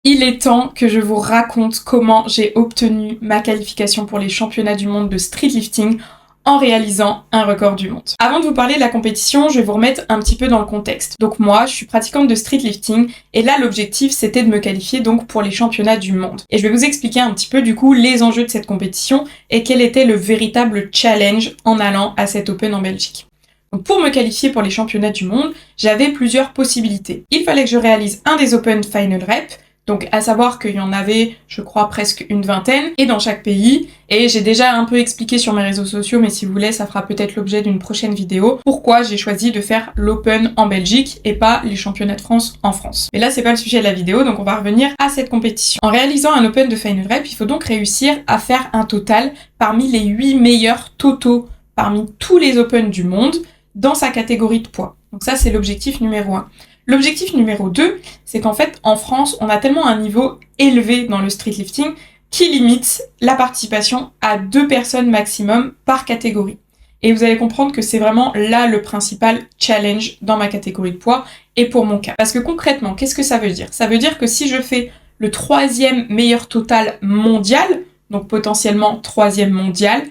Il est temps que je vous raconte comment j'ai obtenu ma qualification pour les championnats du monde de streetlifting en réalisant un record du monde. Avant de vous parler de la compétition, je vais vous remettre un petit peu dans le contexte. Donc moi, je suis pratiquante de streetlifting et là l'objectif c'était de me qualifier donc pour les championnats du monde. Et je vais vous expliquer un petit peu du coup les enjeux de cette compétition et quel était le véritable challenge en allant à cet Open en Belgique. Donc pour me qualifier pour les championnats du monde, j'avais plusieurs possibilités. Il fallait que je réalise un des Open Final Rep, donc à savoir qu'il y en avait, je crois, presque une vingtaine, et dans chaque pays, et j'ai déjà un peu expliqué sur mes réseaux sociaux, mais si vous voulez, ça fera peut-être l'objet d'une prochaine vidéo, pourquoi j'ai choisi de faire l'Open en Belgique et pas les championnats de France en France. Mais là, c'est pas le sujet de la vidéo, donc on va revenir à cette compétition. En réalisant un Open de Final Rep, il faut donc réussir à faire un total parmi les 8 meilleurs totaux parmi tous les Open du monde dans sa catégorie de poids. Donc ça, c'est l'objectif numéro 1. L'objectif numéro 2, c'est qu'en fait, en France, on a tellement un niveau élevé dans le streetlifting qui limite la participation à 2 personnes maximum par catégorie. Et vous allez comprendre que c'est vraiment là le principal challenge dans ma catégorie de poids et pour mon cas. Parce que concrètement, qu'est-ce que ça veut dire ? Ça veut dire que si je fais le 3e meilleur total mondial, donc potentiellement 3e mondial,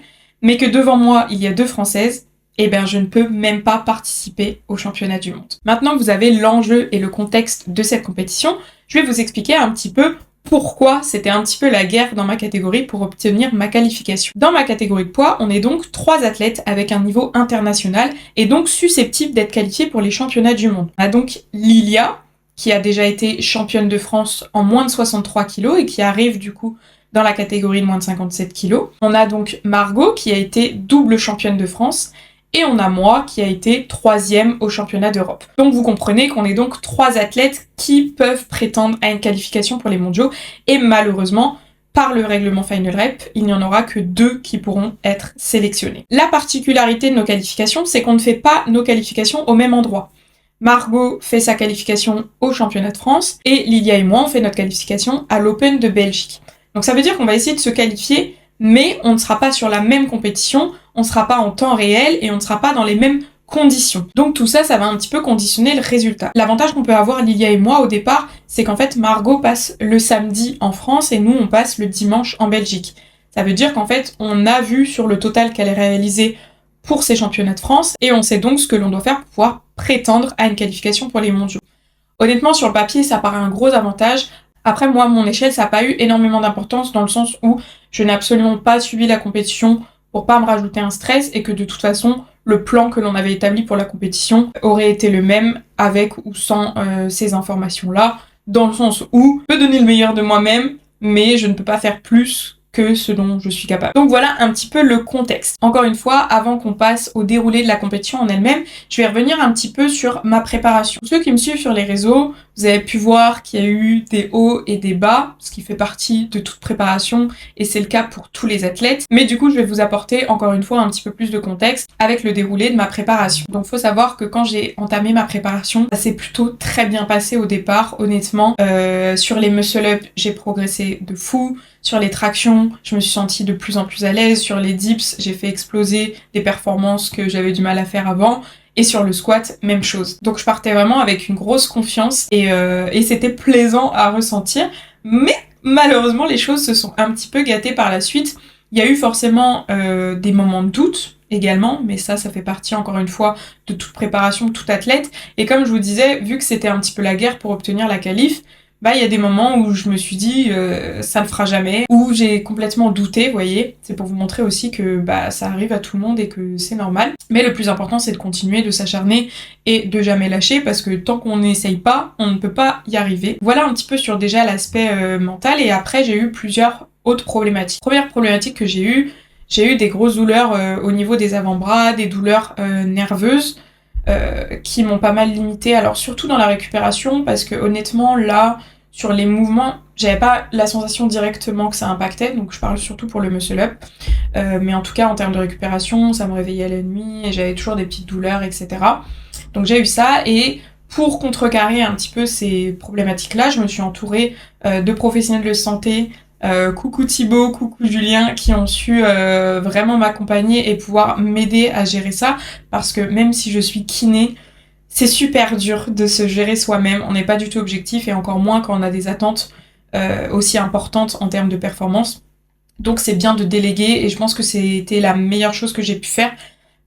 mais que devant moi, il y a 2 Françaises, eh bien je ne peux même pas participer au championnat du monde. Maintenant que vous avez l'enjeu et le contexte de cette compétition, je vais vous expliquer un petit peu pourquoi c'était un petit peu la guerre dans ma catégorie pour obtenir ma qualification. Dans ma catégorie de poids, on est donc 3 athlètes avec un niveau international et donc susceptibles d'être qualifiés pour les championnats du monde. On a donc Lilia, qui a déjà été championne de France en moins de 63 kg et qui arrive du coup dans la catégorie de moins de 57 kg. On a donc Margot, qui a été double championne de France. Et on a moi qui a été 3e au championnat d'Europe. Donc vous comprenez qu'on est donc 3 athlètes qui peuvent prétendre à une qualification pour les mondiaux. Et malheureusement, par le règlement Final Rep, il n'y en aura que 2 qui pourront être sélectionnés. La particularité de nos qualifications, c'est qu'on ne fait pas nos qualifications au même endroit. Margot fait sa qualification au championnat de France et Lilia et moi, on fait notre qualification à l'Open de Belgique. Donc ça veut dire qu'on va essayer de se qualifier, mais on ne sera pas sur la même compétition, on ne sera pas en temps réel et on ne sera pas dans les mêmes conditions. Donc tout ça, ça va un petit peu conditionner le résultat. L'avantage qu'on peut avoir Lilia et moi au départ, c'est qu'en fait Margot passe le samedi en France et nous on passe le dimanche en Belgique. Ça veut dire qu'en fait on a vu sur le total qu'elle est réalisée pour ces championnats de France et on sait donc ce que l'on doit faire pour pouvoir prétendre à une qualification pour les mondiaux. Honnêtement sur le papier ça paraît un gros avantage. Après moi, mon échelle, ça n'a pas eu énormément d'importance dans le sens où je n'ai absolument pas suivi la compétition pour pas me rajouter un stress et que de toute façon, le plan que l'on avait établi pour la compétition aurait été le même avec ou sans ces informations-là, dans le sens où je peux donner le meilleur de moi-même, mais je ne peux pas faire plus que ce dont je suis capable. Donc voilà un petit peu le contexte. Encore une fois, avant qu'on passe au déroulé de la compétition en elle-même, je vais revenir un petit peu sur ma préparation. Pour ceux qui me suivent sur les réseaux, vous avez pu voir qu'il y a eu des hauts et des bas, ce qui fait partie de toute préparation, et c'est le cas pour tous les athlètes. Mais du coup, je vais vous apporter encore une fois un petit peu plus de contexte avec le déroulé de ma préparation. Donc faut savoir que quand j'ai entamé ma préparation, ça s'est plutôt très bien passé au départ, honnêtement. Sur les muscle-up, j'ai progressé de fou. Sur les tractions, je me suis sentie de plus en plus à l'aise. Sur les dips, j'ai fait exploser des performances que j'avais du mal à faire avant. Et sur le squat, même chose. Donc je partais vraiment avec une grosse confiance et c'était plaisant à ressentir. Mais malheureusement, les choses se sont un petit peu gâtées par la suite. Il y a eu forcément des moments de doute également, mais ça fait partie encore une fois de toute préparation, de tout athlète. Et comme je vous disais, vu que c'était un petit peu la guerre pour obtenir la qualif, il y a des moments où je me suis dit ça le fera jamais, où j'ai complètement douté, vous voyez. C'est pour vous montrer aussi que ça arrive à tout le monde et que c'est normal. Mais le plus important, c'est de continuer, de s'acharner et de jamais lâcher, parce que tant qu'on n'essaye pas, on ne peut pas y arriver. Voilà un petit peu sur déjà l'aspect mental, et après j'ai eu plusieurs autres problématiques. Première problématique que j'ai eu des grosses douleurs au niveau des avant-bras, des douleurs nerveuses, qui m'ont pas mal limité, alors surtout dans la récupération, parce que honnêtement là, sur les mouvements, j'avais pas la sensation directement que ça impactait, donc je parle surtout pour le muscle-up, mais en tout cas en termes de récupération, ça me réveillait la nuit, et j'avais toujours des petites douleurs, etc. Donc j'ai eu ça, et pour contrecarrer un petit peu ces problématiques-là, je me suis entourée de professionnels de santé, coucou Thibaut, coucou Julien, qui ont su vraiment m'accompagner et pouvoir m'aider à gérer ça, parce que même si je suis kiné, c'est super dur de se gérer soi-même, on n'est pas du tout objectif, et encore moins quand on a des attentes aussi importante en termes de performance. Donc c'est bien de déléguer et je pense que c'était la meilleure chose que j'ai pu faire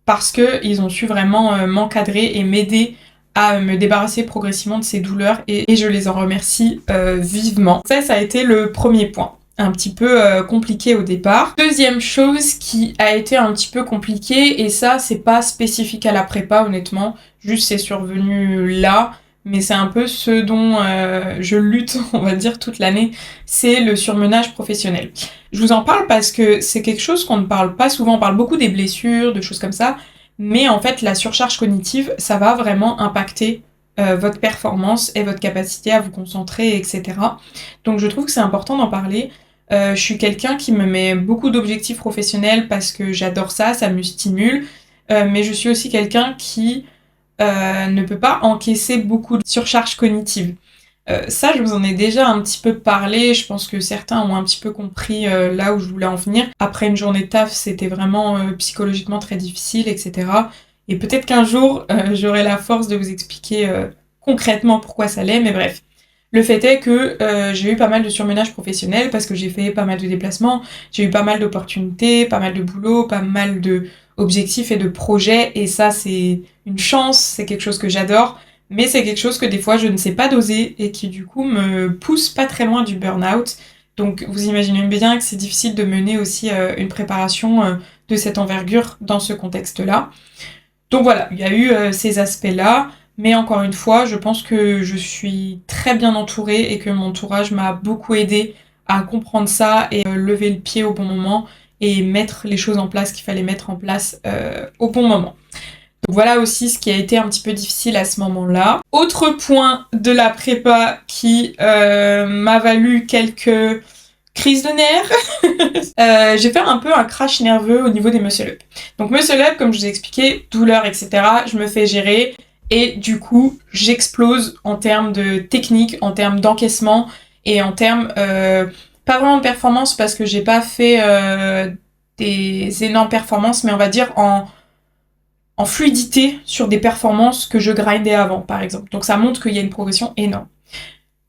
parce qu'ils ont su vraiment m'encadrer et m'aider à me débarrasser progressivement de ces douleurs et je les en remercie vivement. Ça a été le premier point. Un petit peu compliqué au départ. Deuxième chose qui a été un petit peu compliquée, et ça c'est pas spécifique à la prépa honnêtement, juste c'est survenu là, mais c'est un peu ce dont je lutte, on va dire, toute l'année, c'est le surmenage professionnel. Je vous en parle parce que c'est quelque chose qu'on ne parle pas souvent, on parle beaucoup des blessures, de choses comme ça, mais en fait la surcharge cognitive, ça va vraiment impacter votre performance et votre capacité à vous concentrer, etc. Donc je trouve que c'est important d'en parler. Je suis quelqu'un qui me met beaucoup d'objectifs professionnels parce que j'adore ça, ça me stimule, mais je suis aussi quelqu'un qui ne peut pas encaisser beaucoup de surcharge cognitive. Ça, je vous en ai déjà un petit peu parlé, je pense que certains ont un petit peu compris là où je voulais en venir. Après une journée de taf, c'était vraiment psychologiquement très difficile, etc. Et peut-être qu'un jour, j'aurai la force de vous expliquer concrètement pourquoi ça l'est, mais bref. Le fait est que j'ai eu pas mal de surmenage professionnel parce que j'ai fait pas mal de déplacements, j'ai eu pas mal d'opportunités, pas mal de boulot, pas mal de objectifs et de projets, et ça c'est une chance, c'est quelque chose que j'adore, mais c'est quelque chose que des fois je ne sais pas doser et qui du coup me pousse pas très loin du burn-out. Donc vous imaginez bien que c'est difficile de mener aussi une préparation de cette envergure dans ce contexte-là. Donc voilà, il y a eu ces aspects-là, mais encore une fois, je pense que je suis très bien entourée et que mon entourage m'a beaucoup aidée à comprendre ça et lever le pied au bon moment et mettre les choses en place qu'il fallait mettre en place au bon moment. Donc voilà aussi ce qui a été un petit peu difficile à ce moment-là. Autre point de la prépa qui m'a valu quelques crises de nerfs. J'ai fait un peu un crash nerveux au niveau des muscle-up. Donc muscle-up, comme je vous ai expliqué, douleur, etc. Je me fais gérer et du coup, j'explose en termes de technique, en termes d'encaissement et en termes pas vraiment de performance parce que j'ai pas fait des énormes performances, mais on va dire en fluidité sur des performances que je grindais avant, par exemple. Donc ça montre qu'il y a une progression énorme.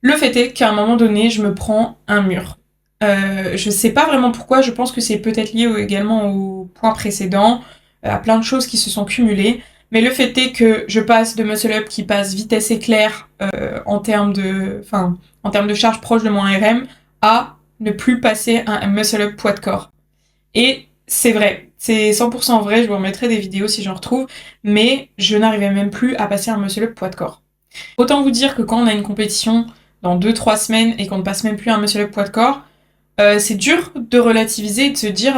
Le fait est qu'à un moment donné, je me prends un mur. Je sais pas vraiment pourquoi, je pense que c'est peut-être lié également au point précédent, à plein de choses qui se sont cumulées, mais le fait est que je passe de muscle-up qui passe vitesse éclair en termes de charge proche de mon RM à ne plus passer un muscle-up poids de corps. Et c'est vrai, c'est 100% vrai, je vous remettrai des vidéos si j'en retrouve, mais je n'arrivais même plus à passer un muscle-up poids de corps. Autant vous dire que quand on a une compétition dans 2-3 semaines et qu'on ne passe même plus un muscle-up poids de corps, c'est dur de relativiser et de se dire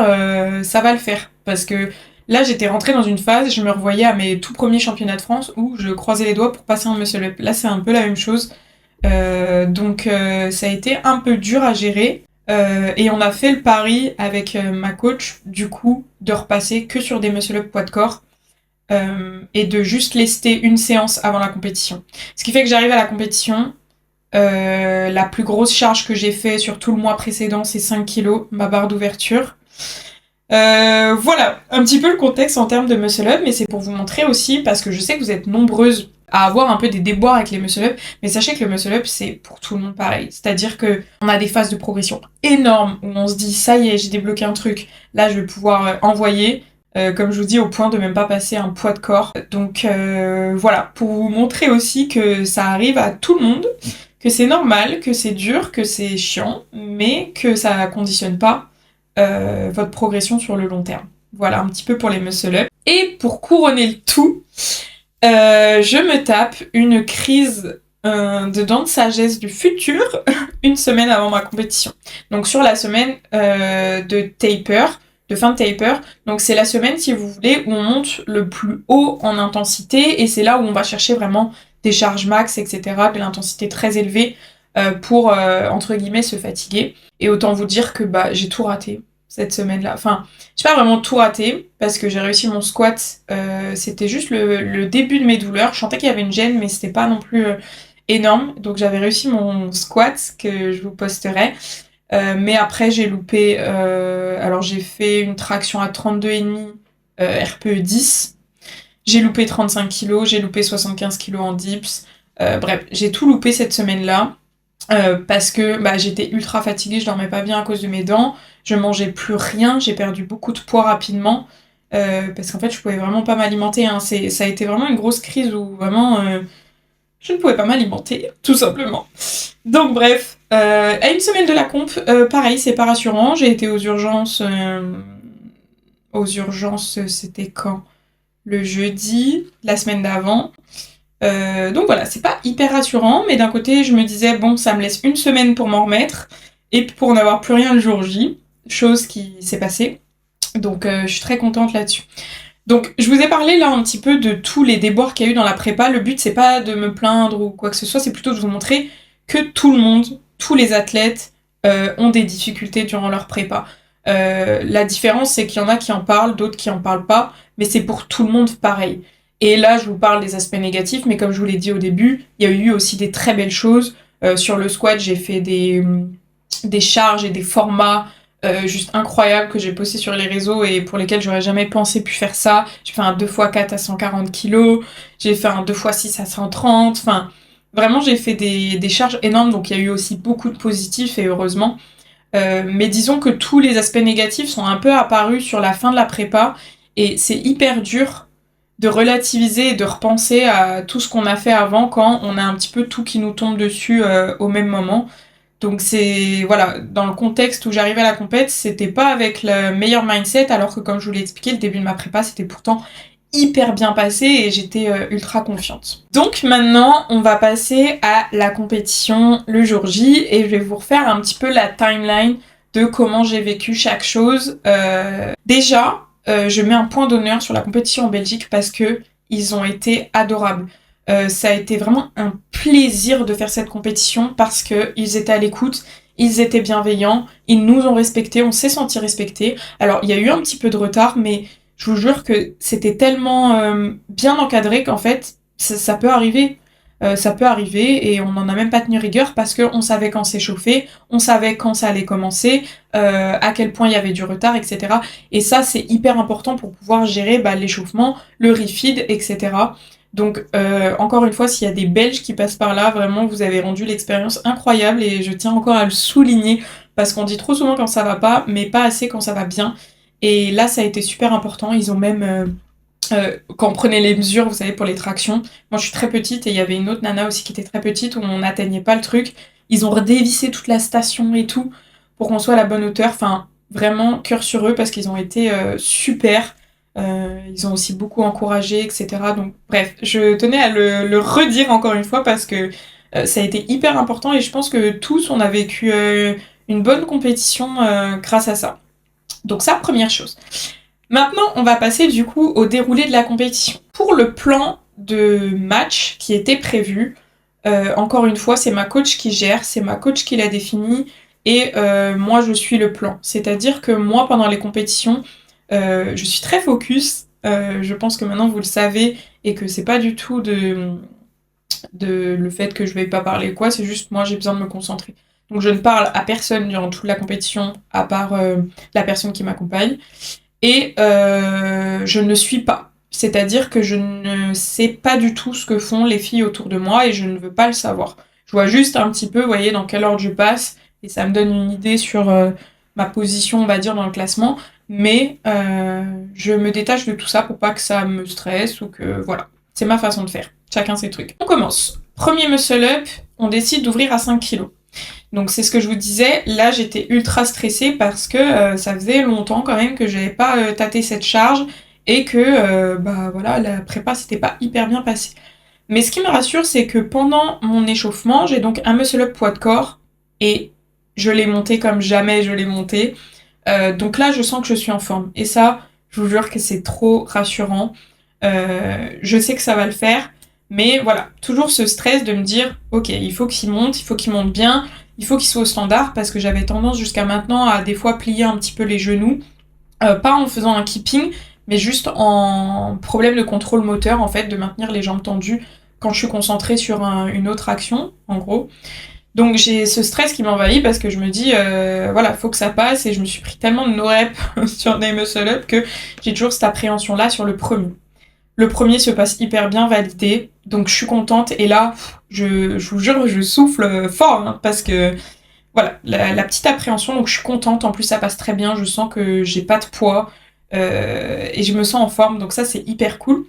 ça va le faire. Parce que là, j'étais rentrée dans une phase, je me revoyais à mes tout premiers championnats de France où je croisais les doigts pour passer un muscle-up. Là, c'est un peu la même chose. Donc, ça a été un peu dur à gérer. Et on a fait le pari avec ma coach, du coup, de repasser que sur des muscle-up poids de corps et de juste lester une séance avant la compétition. Ce qui fait que j'arrive à la compétition, la plus grosse charge que j'ai fait sur tout le mois précédent, c'est 5 kilos, ma barre d'ouverture. Voilà, un petit peu le contexte en termes de muscle-up, mais c'est pour vous montrer aussi, parce que je sais que vous êtes nombreuses à avoir un peu des déboires avec les muscle-up, mais sachez que le muscle-up, c'est pour tout le monde pareil. C'est-à-dire que on a des phases de progression énormes, où on se dit, ça y est, j'ai débloqué un truc, là je vais pouvoir envoyer, comme je vous dis, au point de même pas passer un poids de corps. Donc voilà, pour vous montrer aussi que ça arrive à tout le monde, que c'est normal, que c'est dur, que c'est chiant, mais que ça conditionne pas votre progression sur le long terme. Voilà un petit peu pour les muscle-up. Et pour couronner le tout, je me tape une crise de dents de sagesse du futur une semaine avant ma compétition. Donc sur la semaine de taper, de fin de taper, donc c'est la semaine, si vous voulez, où on monte le plus haut en intensité, et c'est là où on va chercher vraiment des charges max, etc., de l'intensité très élevée pour, entre guillemets, se fatiguer. Et autant vous dire que j'ai tout raté cette semaine-là. Enfin, j'ai pas vraiment tout raté, parce que j'ai réussi mon squat, c'était juste le début de mes douleurs. Je sentais qu'il y avait une gêne, mais c'était pas non plus énorme. Donc j'avais réussi mon squat, que je vous posterai. Mais après, j'ai loupé... alors j'ai fait une traction à 32,5 RPE 10. J'ai loupé 35 kilos, j'ai loupé 75 kilos en dips. Bref, j'ai tout loupé cette semaine-là. parce que j'étais ultra fatiguée, je dormais pas bien à cause de mes dents, je mangeais plus rien, j'ai perdu beaucoup de poids rapidement, parce qu'en fait je pouvais vraiment pas m'alimenter, hein. Ça a été vraiment une grosse crise où vraiment je ne pouvais pas m'alimenter, tout simplement. Donc bref, à une semaine de la comp, pareil, c'est pas rassurant, j'ai été aux urgences, c'était quand? Le jeudi, la semaine d'avant. Donc voilà, c'est pas hyper rassurant, mais d'un côté, je me disais, bon, ça me laisse une semaine pour m'en remettre, et pour n'avoir plus rien le jour J, chose qui s'est passée. Donc je suis très contente là-dessus. Donc je vous ai parlé là un petit peu de tous les déboires qu'il y a eu dans la prépa. Le but, c'est pas de me plaindre ou quoi que ce soit, c'est plutôt de vous montrer que tout le monde, tous les athlètes, ont des difficultés durant leur prépa. La différence, c'est qu'il y en a qui en parlent, d'autres qui en parlent pas, mais c'est pour tout le monde pareil. Et là, je vous parle des aspects négatifs, mais comme je vous l'ai dit au début, il y a eu aussi des très belles choses. Sur le squat, j'ai fait des charges et des formats juste incroyables que j'ai postés sur les réseaux et pour lesquels j'aurais jamais pensé pu faire ça. J'ai fait un 2x4 à 140 kg, j'ai fait un 2x6 à 130, enfin, vraiment, j'ai fait des charges énormes, donc il y a eu aussi beaucoup de positifs et heureusement. Mais disons que tous les aspects négatifs sont un peu apparus sur la fin de la prépa et c'est hyper dur de relativiser et de repenser à tout ce qu'on a fait avant quand on a un petit peu tout qui nous tombe dessus au même moment. Donc c'est, voilà, dans le contexte où j'arrivais à la compète, c'était pas avec le meilleur mindset, alors que comme je vous l'ai expliqué, le début de ma prépa, c'était pourtant hyper bien passé et j'étais ultra confiante. Donc maintenant, on va passer à la compétition le jour J et je vais vous refaire un petit peu la timeline de comment j'ai vécu chaque chose. Déjà, je mets un point d'honneur sur la compétition en Belgique parce que ils ont été adorables. Ça a été vraiment un plaisir de faire cette compétition parce que ils étaient à l'écoute, ils étaient bienveillants, ils nous ont respectés, on s'est senti respectés. Alors, il y a eu un petit peu de retard, mais je vous jure que c'était tellement bien encadré qu'en fait, ça peut arriver. Ça peut arriver et on n'en a même pas tenu rigueur parce qu'on savait quand s'échauffer, on savait quand ça allait commencer, à quel point il y avait du retard, etc. Et ça, c'est hyper important pour pouvoir gérer l'échauffement, le refeed, etc. Donc, encore une fois, s'il y a des Belges qui passent par là, vraiment, vous avez rendu l'expérience incroyable et je tiens encore à le souligner parce qu'on dit trop souvent quand ça va pas, mais pas assez quand ça va bien. Et là, ça a été super important. Ils ont même, quand on prenait les mesures, vous savez, pour les tractions, moi je suis très petite et il y avait une autre nana aussi qui était très petite où on n'atteignait pas le truc. Ils ont redévissé toute la station et tout pour qu'on soit à la bonne hauteur. Enfin, vraiment, cœur sur eux parce qu'ils ont été super. Ils ont aussi beaucoup encouragé, etc. Donc, bref, je tenais à le redire encore une fois parce que ça a été hyper important et je pense que tous, on a vécu une bonne compétition grâce à ça. Donc ça, première chose. Maintenant, on va passer du coup au déroulé de la compétition. Pour le plan de match qui était prévu, encore une fois, c'est ma coach qui gère, c'est ma coach qui l'a défini, et moi je suis le plan. C'est-à-dire que moi, pendant les compétitions, je suis très focus. Je pense que maintenant vous le savez, et que c'est pas du tout de le fait que je vais pas parler ou quoi, c'est juste moi j'ai besoin de me concentrer. Donc je ne parle à personne durant toute la compétition, à part la personne qui m'accompagne. Et je ne suis pas. C'est-à-dire que je ne sais pas du tout ce que font les filles autour de moi et je ne veux pas le savoir. Je vois juste un petit peu, vous voyez, dans quel ordre je passe et ça me donne une idée sur ma position, on va dire, dans le classement. Mais je me détache de tout ça pour pas que ça me stresse ou que... Voilà, c'est ma façon de faire. Chacun ses trucs. On commence. Premier muscle up, on décide d'ouvrir à 5 kilos. Donc c'est ce que je vous disais, là j'étais ultra stressée parce que ça faisait longtemps quand même que j'avais pas tâté cette charge et que voilà, la prépa s'était pas hyper bien passée. Mais ce qui me rassure, c'est que pendant mon échauffement, j'ai donc un muscle up poids de corps et je l'ai monté comme jamais je l'ai monté. Donc là je sens que je suis en forme et ça, je vous jure que c'est trop rassurant. Je sais que ça va le faire. Mais voilà, toujours ce stress de me dire, ok, il faut qu'il monte bien, il faut qu'il soit au standard, parce que j'avais tendance jusqu'à maintenant à des fois plier un petit peu les genoux, pas en faisant un keeping, mais juste en problème de contrôle moteur, en fait, de maintenir les jambes tendues quand je suis concentrée sur une autre action, en gros. Donc j'ai ce stress qui m'envahit parce que je me dis, voilà, faut que ça passe, et je me suis pris tellement de no reps sur des muscle-up que j'ai toujours cette appréhension-là sur le premier. Le premier se passe hyper bien, validé, donc je suis contente, et là, Je vous jure, je souffle fort, hein, parce que voilà, la petite appréhension, donc je suis contente. En plus, ça passe très bien. Je sens que j'ai pas de poids et je me sens en forme, donc ça, c'est hyper cool.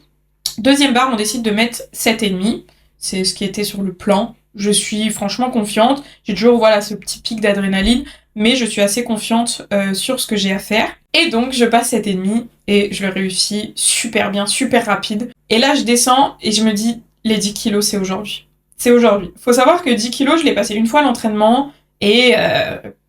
Deuxième barre, on décide de mettre 7,5. C'est ce qui était sur le plan. Je suis franchement confiante. J'ai toujours, voilà, ce petit pic d'adrénaline, mais je suis assez confiante sur ce que j'ai à faire. Et donc, je passe 7,5 et je le réussis super bien, super rapide. Et là, je descends et je me dis, les 10 kilos, c'est aujourd'hui. C'est aujourd'hui. Faut savoir que 10 kilos, je l'ai passé une fois à l'entraînement et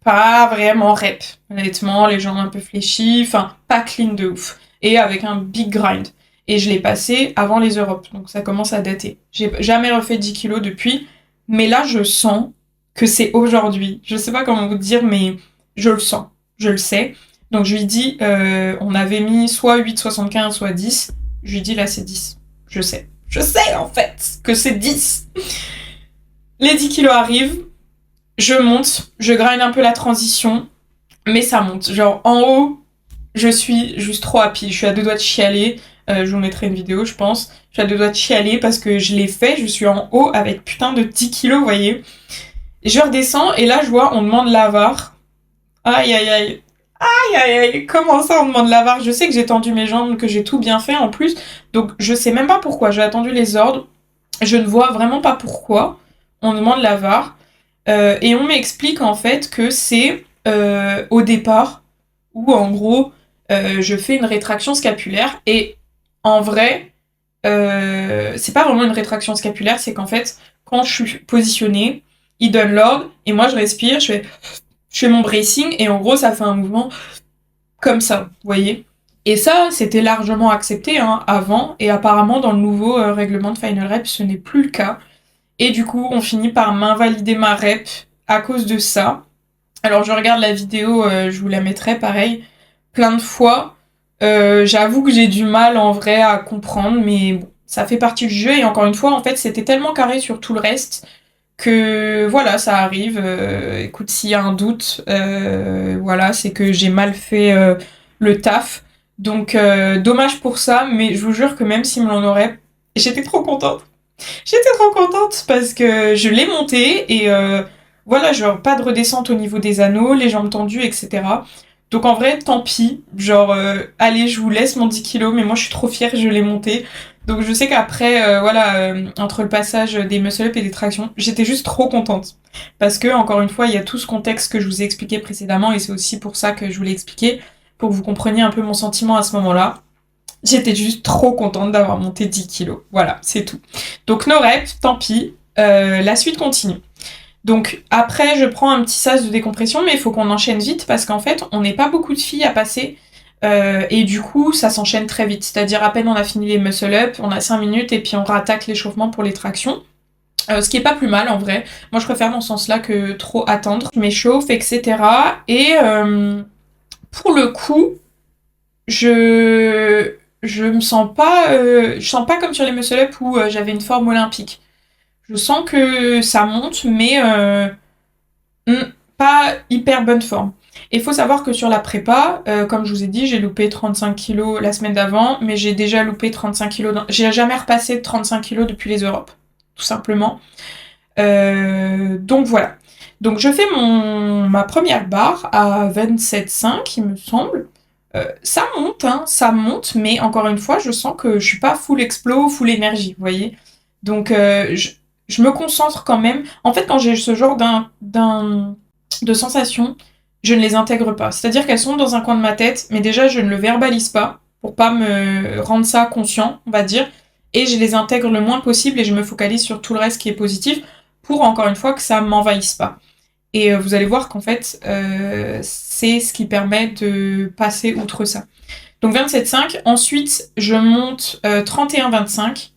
pas vraiment rep. Honnêtement, les jambes un peu fléchies, enfin, pas clean de ouf. Et avec un big grind. Et je l'ai passé avant les Europes, donc ça commence à dater. J'ai jamais refait 10 kilos depuis, mais là, je sens que c'est aujourd'hui. Je sais pas comment vous dire, mais je le sens. Je le sais. Donc je lui dis, on avait mis soit 8,75, soit 10. Je lui dis, là, c'est 10. Je sais. Je sais, en fait, que c'est 10. Les 10 kilos arrivent. Je monte. Je grind un peu la transition. Mais ça monte. Genre, en haut, je suis juste trop happy. Je suis à deux doigts de chialer. Je vous mettrai une vidéo, je pense. Je suis à deux doigts de chialer parce que je l'ai fait. Je suis en haut avec putain de 10 kilos, vous voyez. Je redescends et là, je vois, on demande l'avare. Aïe, aïe, aïe. Aïe, aïe, aïe. Comment ça, on demande l'avare? Je sais que j'ai tendu mes jambes, que j'ai tout bien fait en plus. Donc, je sais même pas pourquoi. J'ai attendu les ordres. Je ne vois vraiment pas pourquoi on demande l'avare. Et on m'explique en fait que c'est au départ où, en gros, je fais une rétraction scapulaire et en vrai, c'est pas vraiment une rétraction scapulaire, c'est qu'en fait, quand je suis positionnée, il donne l'ordre, et moi je respire, je fais mon bracing, et en gros, ça fait un mouvement comme ça, vous voyez. Et ça, c'était largement accepté hein, avant, et apparemment, dans le nouveau règlement de Final Rep, ce n'est plus le cas. Et du coup, on finit par m'invalider ma rep à cause de ça. Alors, je regarde la vidéo, je vous la mettrai pareil, plein de fois. J'avoue que j'ai du mal en vrai à comprendre, mais bon, ça fait partie du jeu. Et encore une fois, en fait, c'était tellement carré sur tout le reste que voilà, ça arrive. Écoute, s'il y a un doute, voilà, c'est que j'ai mal fait le taf. Donc, dommage pour ça, mais je vous jure que même s'il me l'en aurait, j'étais trop contente. J'étais trop contente parce que je l'ai monté et voilà, genre pas de redescente au niveau des anneaux, les jambes tendues, etc. Donc en vrai, tant pis. Genre, allez, je vous laisse mon 10 kilos, mais moi je suis trop fière, je l'ai monté. Donc je sais qu'après, voilà, entre le passage des muscle-up et des tractions, j'étais juste trop contente. Parce que, encore une fois, il y a tout ce contexte que je vous ai expliqué précédemment, et c'est aussi pour ça que je vous l'ai expliqué, pour que vous compreniez un peu mon sentiment à ce moment-là. J'étais juste trop contente d'avoir monté 10 kilos. Voilà, c'est tout. Donc no rep, tant pis. La suite continue. Donc après, je prends un petit sas de décompression, mais il faut qu'on enchaîne vite parce qu'en fait, on n'est pas beaucoup de filles à passer. Et du coup, ça s'enchaîne très vite. C'est-à-dire, à peine on a fini les muscle-up, on a 5 minutes et puis on rattaque l'échauffement pour les tractions. Ce qui est pas plus mal en vrai. Moi, je préfère dans ce sens-là que trop attendre. Je m'échauffe, etc. Et pour le coup, je me sens pas je sens pas comme sur les muscle-up où j'avais une forme olympique. Je sens que ça monte, mais pas hyper bonne forme. Et il faut savoir que sur la prépa, comme je vous ai dit, j'ai loupé 35 kilos la semaine d'avant, mais j'ai déjà loupé 35 kilos. J'ai jamais repassé de 35 kilos depuis les Europes, tout simplement. Donc voilà. Donc je fais ma première barre à 27,5, il me semble. Ça monte, mais encore une fois, je sens que je suis pas full explo, full énergie, vous voyez. Donc je me concentre quand même. En fait, quand j'ai ce genre de sensations, je ne les intègre pas. C'est-à-dire qu'elles sont dans un coin de ma tête, mais déjà je ne le verbalise pas pour pas me rendre ça conscient, on va dire. Et je les intègre le moins possible et je me focalise sur tout le reste qui est positif pour encore une fois que ça m'envahisse pas. Et vous allez voir qu'en fait, c'est ce qui permet de passer outre ça. Donc 27,5. Ensuite, je monte 31,25.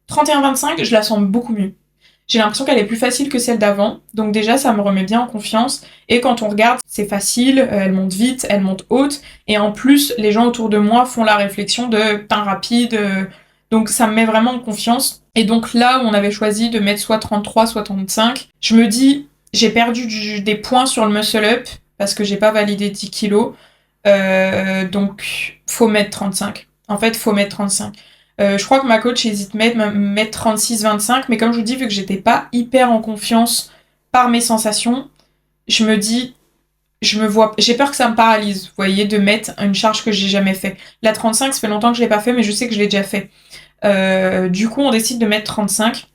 31,25, je la sens beaucoup mieux. J'ai l'impression qu'elle est plus facile que celle d'avant. Donc déjà, ça me remet bien en confiance. Et quand on regarde, c'est facile, elle monte vite, elle monte haute. Et en plus, les gens autour de moi font la réflexion de pain rapide. Donc ça me met vraiment en confiance. Et donc là où on avait choisi de mettre soit 33, soit 35, je me dis, j'ai perdu des points sur le muscle-up parce que j'ai pas validé 10 kilos. Donc faut mettre 35. En fait, faut mettre 35. Je crois que ma coach hésite à mettre 36-25, mais comme je vous dis, vu que j'étais pas hyper en confiance par mes sensations, je me dis, j'ai peur que ça me paralyse, vous voyez, de mettre une charge que j'ai jamais fait. La 35, ça fait longtemps que je l'ai pas fait, mais je sais que je l'ai déjà fait. Du coup, on décide de mettre 35.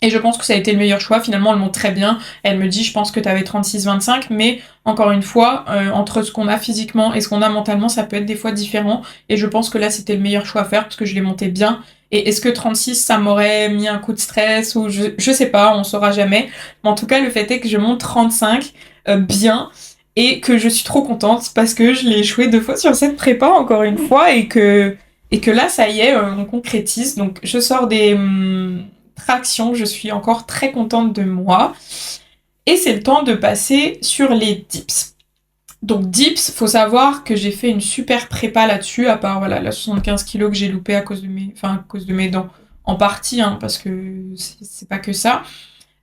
Et je pense que ça a été le meilleur choix. Finalement, elle monte très bien. Elle me dit, je pense que t'avais 36-25, mais encore une fois, entre ce qu'on a physiquement et ce qu'on a mentalement, ça peut être des fois différent. Et je pense que là, c'était le meilleur choix à faire parce que je l'ai monté bien. Et est-ce que 36, ça m'aurait mis un coup de stress ou je sais pas, on saura jamais. Mais en tout cas, le fait est que je monte 35 bien et que je suis trop contente parce que je l'ai échoué 2 fois sur cette prépa, encore une fois, et que là, ça y est, on concrétise. Donc, je sors des tractions, je suis encore très contente de moi. Et c'est le temps de passer sur les dips. Donc, dips, faut savoir que j'ai fait une super prépa là-dessus, à part voilà, la 75 kilos que j'ai loupé à cause de mes dents, en partie, hein, parce que c'est pas que ça.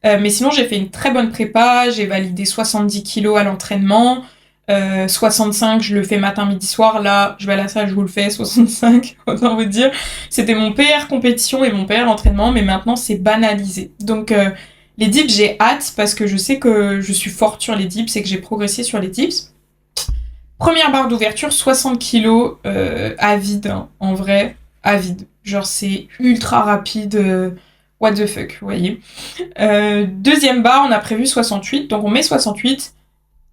Mais sinon, j'ai fait une très bonne prépa, j'ai validé 70 kilos à l'entraînement. 65, je le fais matin, midi, soir. Là, je vais à la salle, je vous le fais. 65, autant vous dire. C'était mon PR compétition et mon PR entraînement, mais maintenant, c'est banalisé. Donc, les dips, j'ai hâte parce que je sais que je suis forte sur les dips et que j'ai progressé sur les dips. Première barre d'ouverture, 60 kilos à vide, hein, en vrai, à vide. Genre, c'est ultra rapide. What the fuck, vous voyez. Deuxième barre, on a prévu 68, donc on met 68.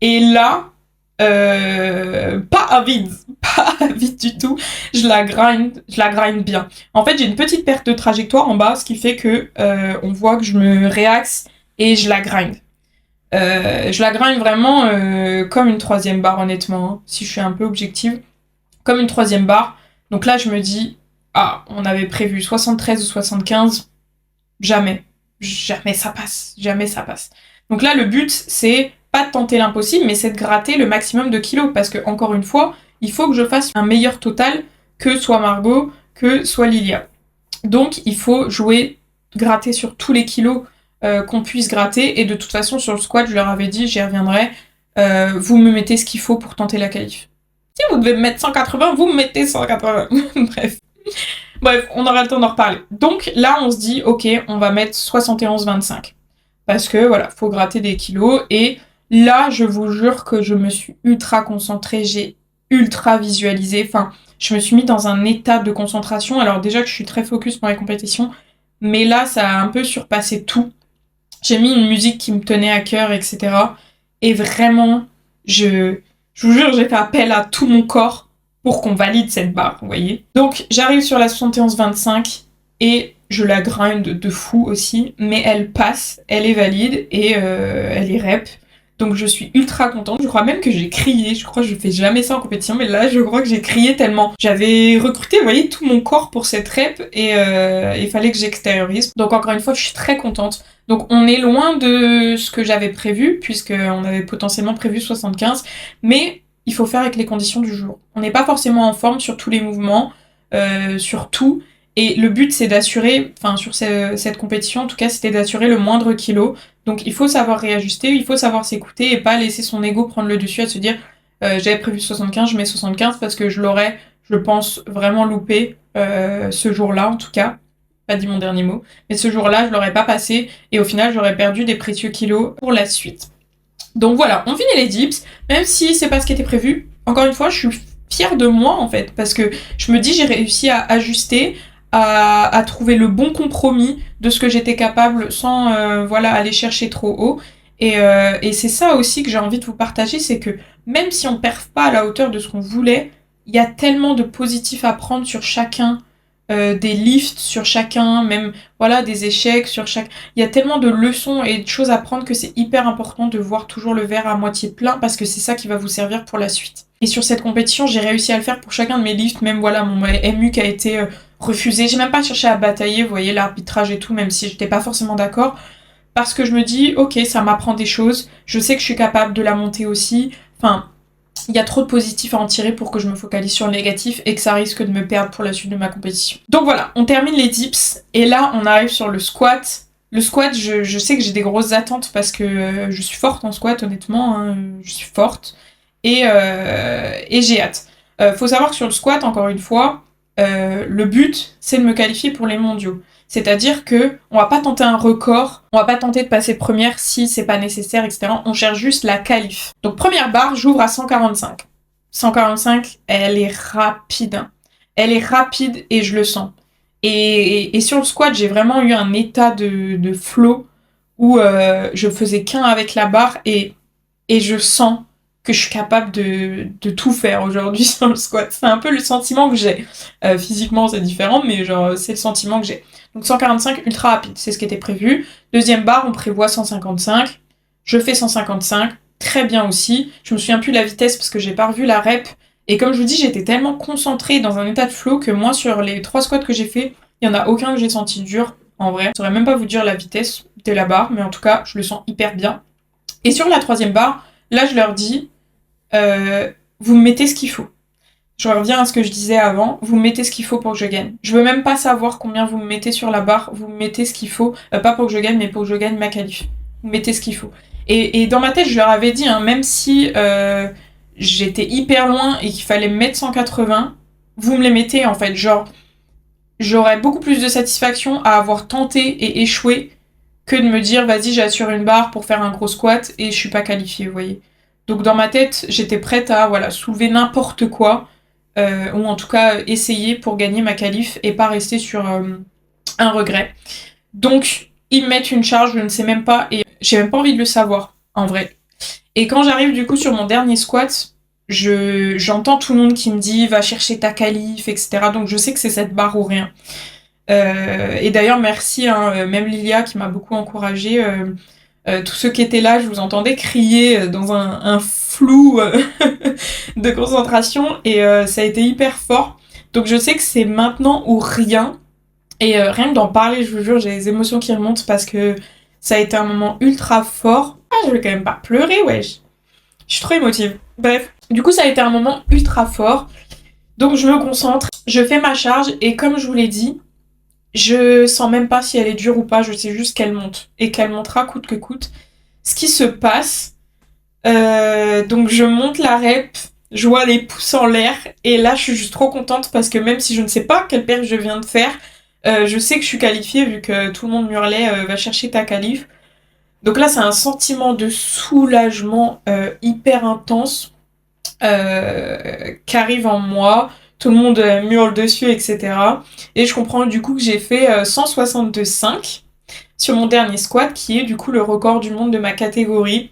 Et là, pas à vide, pas à vide du tout. Je la grind bien. En fait, j'ai une petite perte de trajectoire en bas, ce qui fait que on voit que je me réaxe et je la grind. Je la grind vraiment comme une troisième barre, honnêtement, hein, si je suis un peu objective, comme une troisième barre. Donc là, je me dis, ah, on avait prévu 73 ou 75, jamais ça passe, jamais ça passe. Donc là, le but, c'est pas de tenter l'impossible, mais c'est de gratter le maximum de kilos, parce que, encore une fois, il faut que je fasse un meilleur total que soit Margot, que soit Lilia. Donc, il faut gratter sur tous les kilos qu'on puisse gratter, et de toute façon, sur le squat, je leur avais dit, j'y reviendrai, vous me mettez ce qu'il faut pour tenter la qualif. Si vous devez me mettre 180, vous me mettez 180. Bref, on aura le temps d'en reparler. Donc là, on se dit, ok, on va mettre 71-25. Parce que voilà, faut gratter des kilos. Et là, je vous jure que je me suis ultra concentrée, j'ai ultra visualisé. Enfin, je me suis mis dans un état de concentration. Alors déjà que je suis très focus pour les compétitions, mais là, ça a un peu surpassé tout. J'ai mis une musique qui me tenait à cœur, etc. Et vraiment, je vous jure, j'ai fait appel à tout mon corps pour qu'on valide cette barre, vous voyez. Donc, j'arrive sur la 71-25 et je la grind de fou aussi, mais elle passe, elle est valide et elle est rep. Donc, je suis ultra contente. Je crois même que j'ai crié. Je crois que je fais jamais ça en compétition, mais là, je crois que j'ai crié tellement. J'avais recruté, vous voyez, tout mon corps pour cette rep et il fallait que j'extériorise. Donc, encore une fois, je suis très contente. Donc, on est loin de ce que j'avais prévu, puisqu'on avait potentiellement prévu 75, mais il faut faire avec les conditions du jour. On n'est pas forcément en forme sur tous les mouvements, sur tout, et le but c'est d'assurer, enfin sur cette compétition en tout cas, c'était d'assurer le moindre kilo. Donc il faut savoir réajuster, il faut savoir s'écouter et pas laisser son ego prendre le dessus à se dire j'avais prévu 75, je mets 75 parce que je l'aurais, je pense, vraiment loupé ce jour-là en tout cas. Pas dit mon dernier mot, mais ce jour-là je l'aurais pas passé et au final j'aurais perdu des précieux kilos pour la suite. Donc voilà, on finit les dips, même si c'est pas ce qui était prévu. Encore une fois, je suis fière de moi en fait, parce que je me dis j'ai réussi à ajuster, à trouver le bon compromis de ce que j'étais capable sans aller chercher trop haut. Et c'est ça aussi que j'ai envie de vous partager, c'est que même si on perd pas à la hauteur de ce qu'on voulait, il y a tellement de positifs à prendre sur chacun, des lifts sur chacun, même des échecs sur chaque... Il y a tellement de leçons et de choses à prendre que c'est hyper important de voir toujours le verre à moitié plein parce que c'est ça qui va vous servir pour la suite. Et sur cette compétition, j'ai réussi à le faire pour chacun de mes lifts, même mon MU qui a été refusé. J'ai même pas cherché à batailler, vous voyez, l'arbitrage et tout, même si j'étais pas forcément d'accord. Parce que je me dis, ok, ça m'apprend des choses, je sais que je suis capable de la monter aussi. Enfin, il y a trop de positifs à en tirer pour que je me focalise sur le négatif et que ça risque de me perdre pour la suite de ma compétition. Donc voilà, on termine les dips et là on arrive sur le squat. Le squat, je sais que j'ai des grosses attentes parce que je suis forte en squat, honnêtement, hein, je suis forte et j'ai hâte. Faut savoir que sur le squat, encore une fois, le but, c'est de me qualifier pour les mondiaux. C'est-à-dire que on va pas tenter un record, on va pas tenter de passer première si c'est pas nécessaire, etc. On cherche juste la qualif. Donc première barre, j'ouvre à 145. 145, elle est rapide. Hein. Elle est rapide et je le sens. Et sur le squat, j'ai vraiment eu un état de flow où je faisais qu'un avec la barre et je sens que je suis capable de tout faire aujourd'hui sur le squat. C'est un peu le sentiment que j'ai. Physiquement, c'est différent, mais genre, c'est le sentiment que j'ai. Donc 145, ultra rapide, c'est ce qui était prévu. Deuxième barre, on prévoit 155. Je fais 155, très bien aussi. Je me souviens plus de la vitesse parce que j'ai pas revu la rep. Et comme je vous dis, j'étais tellement concentrée dans un état de flow que moi, sur les 3 squats que j'ai fait, il y en a aucun que j'ai senti dur, en vrai. Je saurais même pas vous dire la vitesse de la barre, mais en tout cas, je le sens hyper bien. Et sur la 3e barre, là, je leur dis, vous me mettez ce qu'il faut. Je reviens à ce que je disais avant, vous me mettez ce qu'il faut pour que je gagne. Je veux même pas savoir combien vous me mettez sur la barre, vous me mettez ce qu'il faut, pas pour que je gagne, mais pour que je gagne ma qualif. Vous mettez ce qu'il faut. Et dans ma tête, je leur avais dit, hein, même si j'étais hyper loin et qu'il fallait me mettre 180, vous me les mettez en fait. Genre, j'aurais beaucoup plus de satisfaction à avoir tenté et échoué que de me dire, vas-y, j'assure une barre pour faire un gros squat et je suis pas qualifiée, vous voyez. Donc dans ma tête, j'étais prête à soulever n'importe quoi, ou en tout cas essayer pour gagner ma qualif et pas rester sur un regret. Donc ils me mettent une charge, je ne sais même pas, et j'ai même pas envie de le savoir, en vrai. Et quand j'arrive du coup sur mon dernier squat, j'entends tout le monde qui me dit va chercher ta qualif, etc. Donc je sais que c'est cette barre ou rien. Et d'ailleurs merci, hein, même Lilia qui m'a beaucoup encouragée. Tous ceux qui étaient là, je vous entendais crier dans un flou de concentration et ça a été hyper fort. Donc je sais que c'est maintenant ou rien. Et rien que d'en parler, je vous jure, j'ai les émotions qui remontent parce que ça a été un moment ultra fort. Ah, je vais quand même pas pleurer, wesh. Je suis trop émotive. Bref, du coup ça a été un moment ultra fort. Donc je me concentre, je fais ma charge et comme je vous l'ai dit, je sens même pas si elle est dure ou pas, je sais juste qu'elle monte. Et qu'elle montera coûte que coûte. Ce qui se passe, donc je monte la rep, je vois les pouces en l'air, et là je suis juste trop contente parce que même si je ne sais pas quelle perf je viens de faire, je sais que je suis qualifiée vu que tout le monde hurlait va chercher ta qualif. Donc là c'est un sentiment de soulagement hyper intense qui arrive en moi. Tout le monde hurle dessus, etc. Et je comprends du coup que j'ai fait 162,5 sur mon dernier squat, qui est du coup le record du monde de ma catégorie.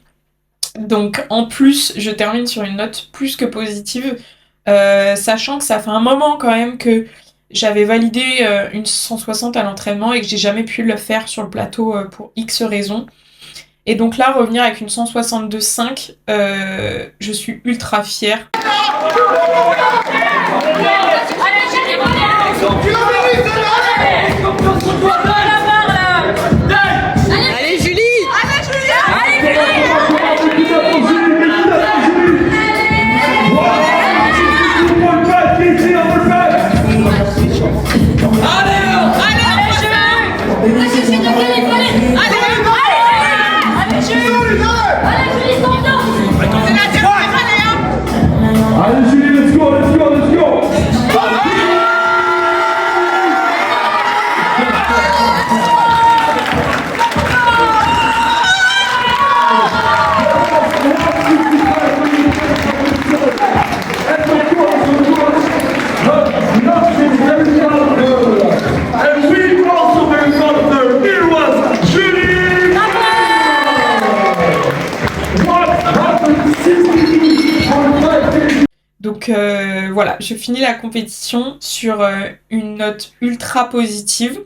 Donc en plus, je termine sur une note plus que positive, sachant que ça fait un moment quand même que j'avais validé une 160 à l'entraînement et que j'ai jamais pu le faire sur le plateau pour X raisons. Et donc là, revenir avec une 162,5, je suis ultra fière. Allez Julie! Allez Julie, let's go, let's go, let's go! And we also very proud of her. Here was Julie! Donc voilà, je finis la compétition sur une note ultra positive.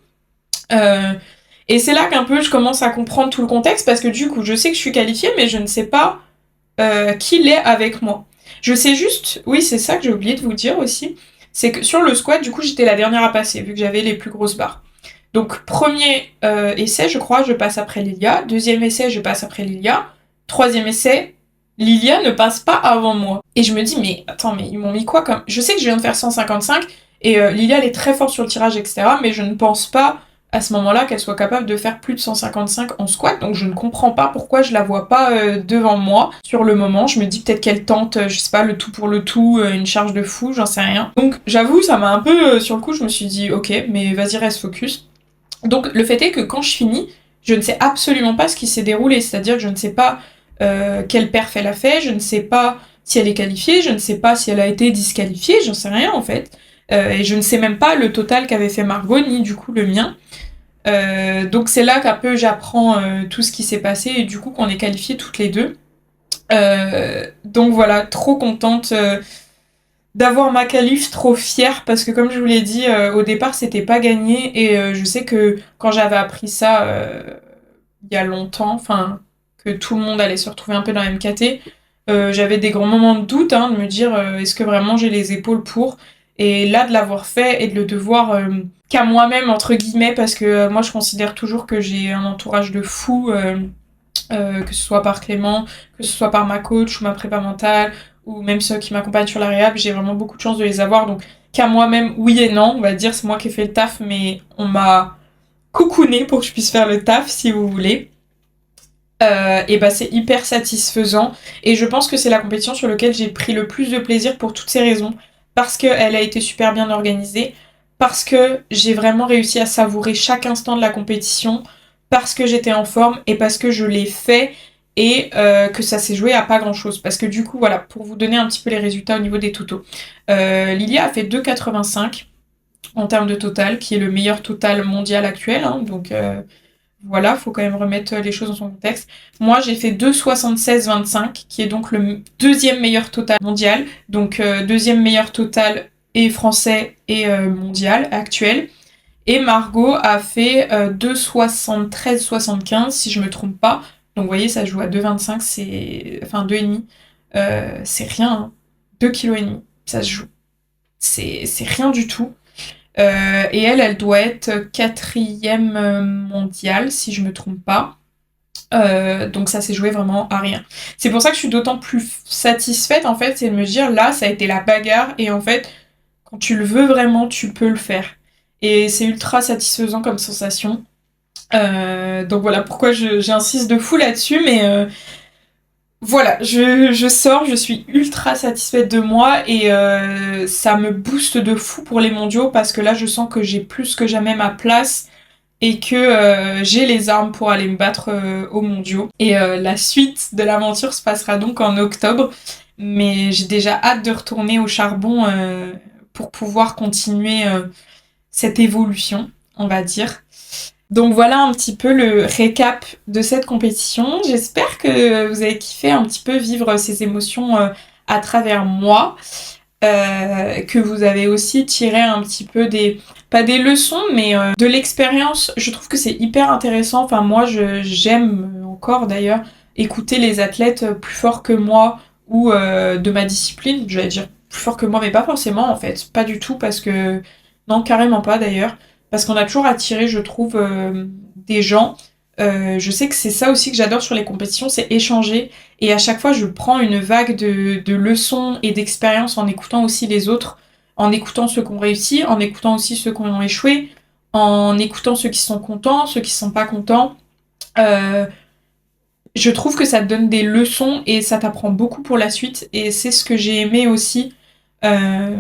Et c'est là qu'un peu je commence à comprendre tout le contexte parce que du coup je sais que je suis qualifiée mais je ne sais pas qui l'est avec moi. Je sais juste, oui c'est ça que j'ai oublié de vous dire aussi, c'est que sur le squat du coup j'étais la dernière à passer vu que j'avais les plus grosses barres. Donc premier essai je crois je passe après Lilia, deuxième essai je passe après Lilia, troisième essai Lilia ne passe pas avant moi. Et je me dis mais attends mais ils m'ont mis quoi comme... Je sais que je viens de faire 155 et Lilia elle est très forte sur le tirage etc mais je ne pense pas à ce moment-là qu'elle soit capable de faire plus de 155 en squat, donc je ne comprends pas pourquoi je la vois pas devant moi sur le moment. Je me dis peut-être qu'elle tente, je sais pas, le tout pour le tout, une charge de fou, j'en sais rien. Donc j'avoue, ça m'a un peu, sur le coup, je me suis dit ok, mais vas-y, reste focus. Donc le fait est que quand je finis, je ne sais absolument pas ce qui s'est déroulé, c'est-à-dire que je ne sais pas quelle perf elle a fait, je ne sais pas si elle est qualifiée, je ne sais pas si elle a été disqualifiée, j'en sais rien en fait. Et je ne sais même pas le total qu'avait fait Margot, ni du coup le mien. Donc c'est là qu'un peu j'apprends tout ce qui s'est passé et du coup qu'on est qualifiées toutes les deux. Donc voilà, trop contente d'avoir ma qualif, trop fière parce que comme je vous l'ai dit au départ c'était pas gagné et je sais que quand j'avais appris ça il y a longtemps, enfin que tout le monde allait se retrouver un peu dans la MKT, j'avais des grands moments de doute, hein, de me dire est-ce que vraiment j'ai les épaules pour, et là de l'avoir fait et de le devoir qu'à moi-même entre guillemets parce que moi je considère toujours que j'ai un entourage de fous, que ce soit par Clément, que ce soit par ma coach ou ma prépa mentale ou même ceux qui m'accompagnent sur la réhab, j'ai vraiment beaucoup de chance de les avoir, donc qu'à moi-même oui et non, on va dire c'est moi qui ai fait le taf mais on m'a cocooné pour que je puisse faire le taf si vous voulez. Et bah c'est hyper satisfaisant et je pense que c'est la compétition sur laquelle j'ai pris le plus de plaisir pour toutes ces raisons, parce qu'elle a été super bien organisée, parce que j'ai vraiment réussi à savourer chaque instant de la compétition, parce que j'étais en forme et parce que je l'ai fait et que ça s'est joué à pas grand chose, parce que du coup voilà, pour vous donner un petit peu les résultats au niveau des totaux, Lilia a fait 2,85 en termes de total, qui est le meilleur total mondial actuel, hein, donc voilà, faut quand même remettre les choses dans son contexte. Moi, j'ai fait 2,76,25, qui est donc le deuxième meilleur total mondial. Donc, deuxième meilleur total et français et mondial actuel. Et Margot a fait 2,73,75, si je me trompe pas. Donc, vous voyez, ça joue à 2,25, c'est... Enfin, 2,5. C'est rien, hein. 2,5 kg, ça se joue. C'est rien du tout. Et elle doit être quatrième mondiale, si je me trompe pas. Donc ça s'est joué vraiment à rien. C'est pour ça que je suis d'autant plus satisfaite, en fait, c'est de me dire, là, ça a été la bagarre, et en fait, quand tu le veux vraiment, tu peux le faire. Et c'est ultra satisfaisant comme sensation. Donc voilà pourquoi j'insiste de fou là-dessus, mais voilà, je sors, je suis ultra satisfaite de moi et ça me booste de fou pour les mondiaux parce que là je sens que j'ai plus que jamais ma place et que j'ai les armes pour aller me battre aux mondiaux. Et la suite de l'aventure se passera donc en octobre, mais j'ai déjà hâte de retourner au charbon pour pouvoir continuer cette évolution, on va dire. Donc voilà un petit peu le récap de cette compétition. J'espère que vous avez kiffé un petit peu vivre ces émotions à travers moi, que vous avez aussi tiré un petit peu pas des leçons, mais de l'expérience. Je trouve que c'est hyper intéressant. Enfin moi j'aime encore d'ailleurs écouter les athlètes plus forts que moi ou de ma discipline. Je vais dire plus forts que moi, mais pas forcément en fait. Pas du tout parce que... Non, carrément pas d'ailleurs. Parce qu'on a toujours attiré, je trouve, des gens. Je sais que c'est ça aussi que j'adore sur les compétitions, c'est échanger. Et à chaque fois, je prends une vague de leçons et d'expériences en écoutant aussi les autres, en écoutant ceux qui ont réussi, en écoutant aussi ceux qui ont échoué, en écoutant ceux qui sont contents, ceux qui sont pas contents. Je trouve que ça te donne des leçons et ça t'apprend beaucoup pour la suite. Et c'est ce que j'ai aimé aussi.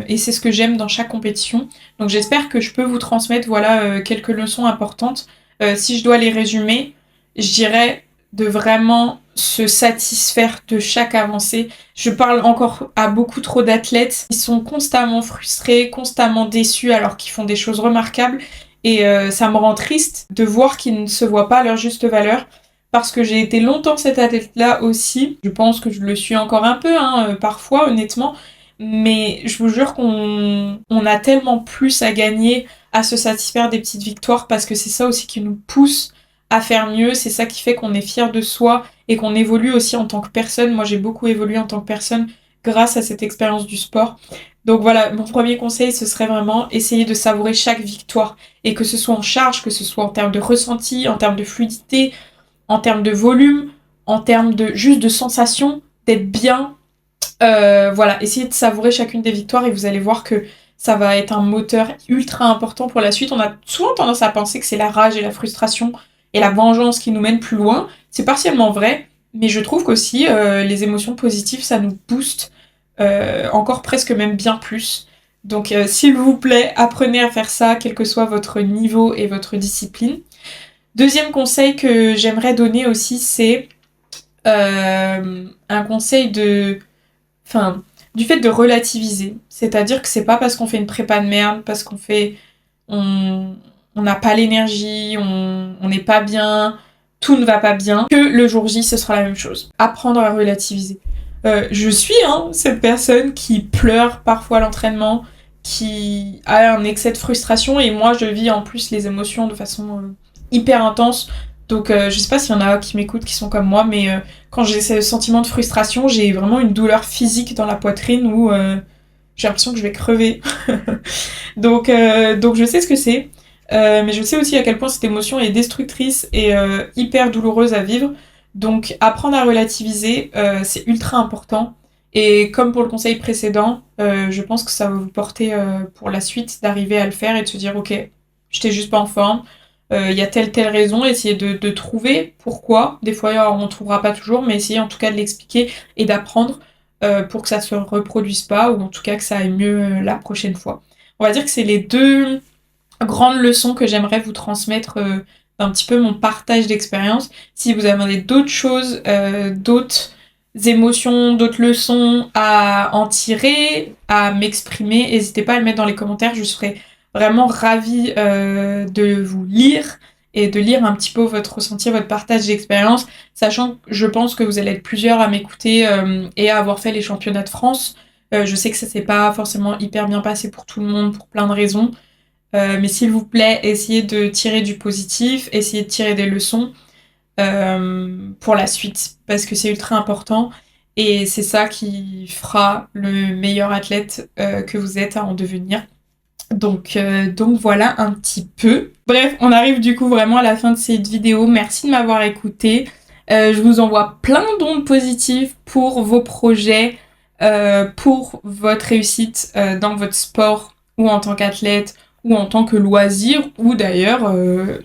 Et c'est ce que j'aime dans chaque compétition. Donc j'espère que je peux vous transmettre voilà quelques leçons importantes. Si je dois les résumer, je dirais de vraiment se satisfaire de chaque avancée. Je parle encore à beaucoup trop d'athlètes qui sont constamment frustrés, constamment déçus alors qu'ils font des choses remarquables. Et ça me rend triste de voir qu'ils ne se voient pas à leur juste valeur. Parce que j'ai été longtemps cette athlète-là aussi. Je pense que je le suis encore un peu, hein, parfois, honnêtement. Mais je vous jure qu'on a tellement plus à gagner à se satisfaire des petites victoires parce que c'est ça aussi qui nous pousse à faire mieux, c'est ça qui fait qu'on est fier de soi et qu'on évolue aussi en tant que personne. Moi j'ai beaucoup évolué en tant que personne grâce à cette expérience du sport. Donc voilà, mon premier conseil ce serait vraiment essayer de savourer chaque victoire et que ce soit en charge, que ce soit en termes de ressenti, en termes de fluidité, en termes de volume, en termes de juste de sensation, d'être bien. Voilà, essayez de savourer chacune des victoires et vous allez voir que ça va être un moteur ultra important pour la suite. On a souvent tendance à penser que c'est la rage et la frustration et la vengeance qui nous mènent plus loin. C'est partiellement vrai, mais je trouve qu'aussi les émotions positives, ça nous booste encore presque même bien plus. Donc s'il vous plaît, apprenez à faire ça, quel que soit votre niveau et votre discipline. Deuxième conseil que j'aimerais donner aussi, c'est un conseil du fait de relativiser. C'est-à-dire que c'est pas parce qu'on fait une prépa de merde, parce on n'a pas l'énergie, on n'est pas bien, tout ne va pas bien, que le jour J, ce sera la même chose. Apprendre à relativiser. Je suis cette personne qui pleure parfois à l'entraînement, qui a un excès de frustration, et moi je vis en plus les émotions de façon hyper intense. Donc je sais pas s'il y en a qui m'écoutent qui sont comme moi, mais quand j'ai ce sentiment de frustration, j'ai vraiment une douleur physique dans la poitrine où j'ai l'impression que je vais crever. donc je sais ce que c'est, mais je sais aussi à quel point cette émotion est destructrice et hyper douloureuse à vivre. Donc apprendre à relativiser, c'est ultra important. Et comme pour le conseil précédent, je pense que ça va vous porter pour la suite d'arriver à le faire et de se dire ok, j'étais juste pas en forme. Y a telle raison, essayer de trouver pourquoi. Des fois on trouvera pas toujours, mais essayer en tout cas de l'expliquer et d'apprendre pour que ça se reproduise pas, ou en tout cas que ça aille mieux la prochaine fois. On va dire que c'est les deux grandes leçons que j'aimerais vous transmettre d'un petit peu mon partage d'expérience. Si vous avez d'autres choses, d'autres émotions, d'autres leçons à en tirer, à m'exprimer, n'hésitez pas à le mettre dans les commentaires, je serai vraiment ravie de vous lire et de lire un petit peu votre ressenti, votre partage d'expérience, sachant que je pense que vous allez être plusieurs à m'écouter et à avoir fait les championnats de France. Je sais que ça s'est pas forcément hyper bien passé pour tout le monde, pour plein de raisons, mais s'il vous plaît, essayez de tirer du positif, essayez de tirer des leçons pour la suite, parce que c'est ultra important, et c'est ça qui fera le meilleur athlète que vous êtes à en devenir. Donc voilà un petit peu. Bref, on arrive du coup vraiment à la fin de cette vidéo. Merci de m'avoir écouté. Je vous envoie plein d'ondes positives pour vos projets, pour votre réussite dans votre sport, ou en tant qu'athlète, ou en tant que loisir, ou d'ailleurs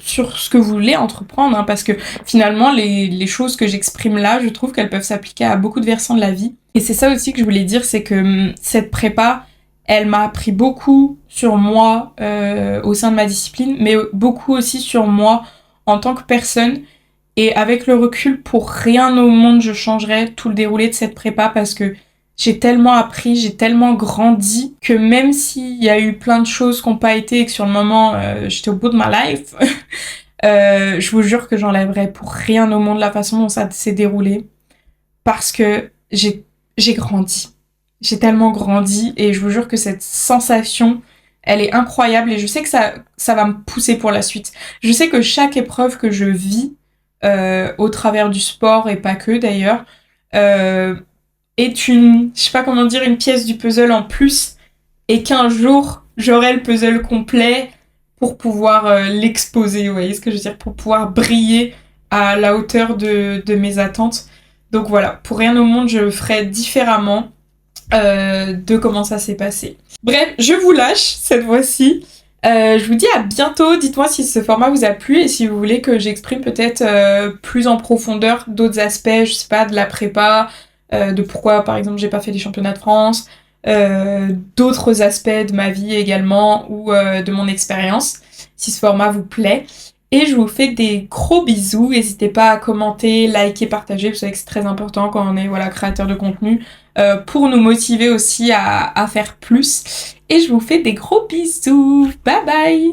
sur ce que vous voulez entreprendre, parce que finalement les choses que j'exprime là, je trouve qu'elles peuvent s'appliquer à beaucoup de versants de la vie. Et c'est ça aussi que je voulais dire, c'est que cette prépa, elle m'a appris beaucoup sur moi au sein de ma discipline, mais beaucoup aussi sur moi en tant que personne. Et avec le recul, pour rien au monde, je changerais tout le déroulé de cette prépa, parce que j'ai tellement appris, j'ai tellement grandi, que même s'il y a eu plein de choses qui n'ont pas été et que sur le moment, j'étais au bout de ma life, je vous jure que j'enlèverais pour rien au monde la façon dont ça s'est déroulé, parce que j'ai grandi. J'ai tellement grandi, et je vous jure que cette sensation, elle est incroyable, et je sais que ça va me pousser pour la suite. Je sais que chaque épreuve que je vis au travers du sport, et pas que d'ailleurs, est je sais pas comment dire, une pièce du puzzle en plus, et qu'un jour, j'aurai le puzzle complet pour pouvoir l'exposer, vous voyez ce que je veux dire, pour pouvoir briller à la hauteur de mes attentes. Donc voilà, pour rien au monde, je le ferai différemment de comment ça s'est passé. Bref, je vous lâche cette fois-ci. Je vous dis à bientôt. Dites-moi si ce format vous a plu et si vous voulez que j'exprime peut-être plus en profondeur d'autres aspects, je sais pas, de la prépa, de pourquoi par exemple j'ai pas fait les championnats de France, d'autres aspects de ma vie également, ou de mon expérience, si ce format vous plaît. Et je vous fais des gros bisous. N'hésitez pas à commenter, liker, partager. Vous savez que c'est très important quand on est créateur de contenu, pour nous motiver aussi à faire plus. Et je vous fais des gros bisous. Bye bye!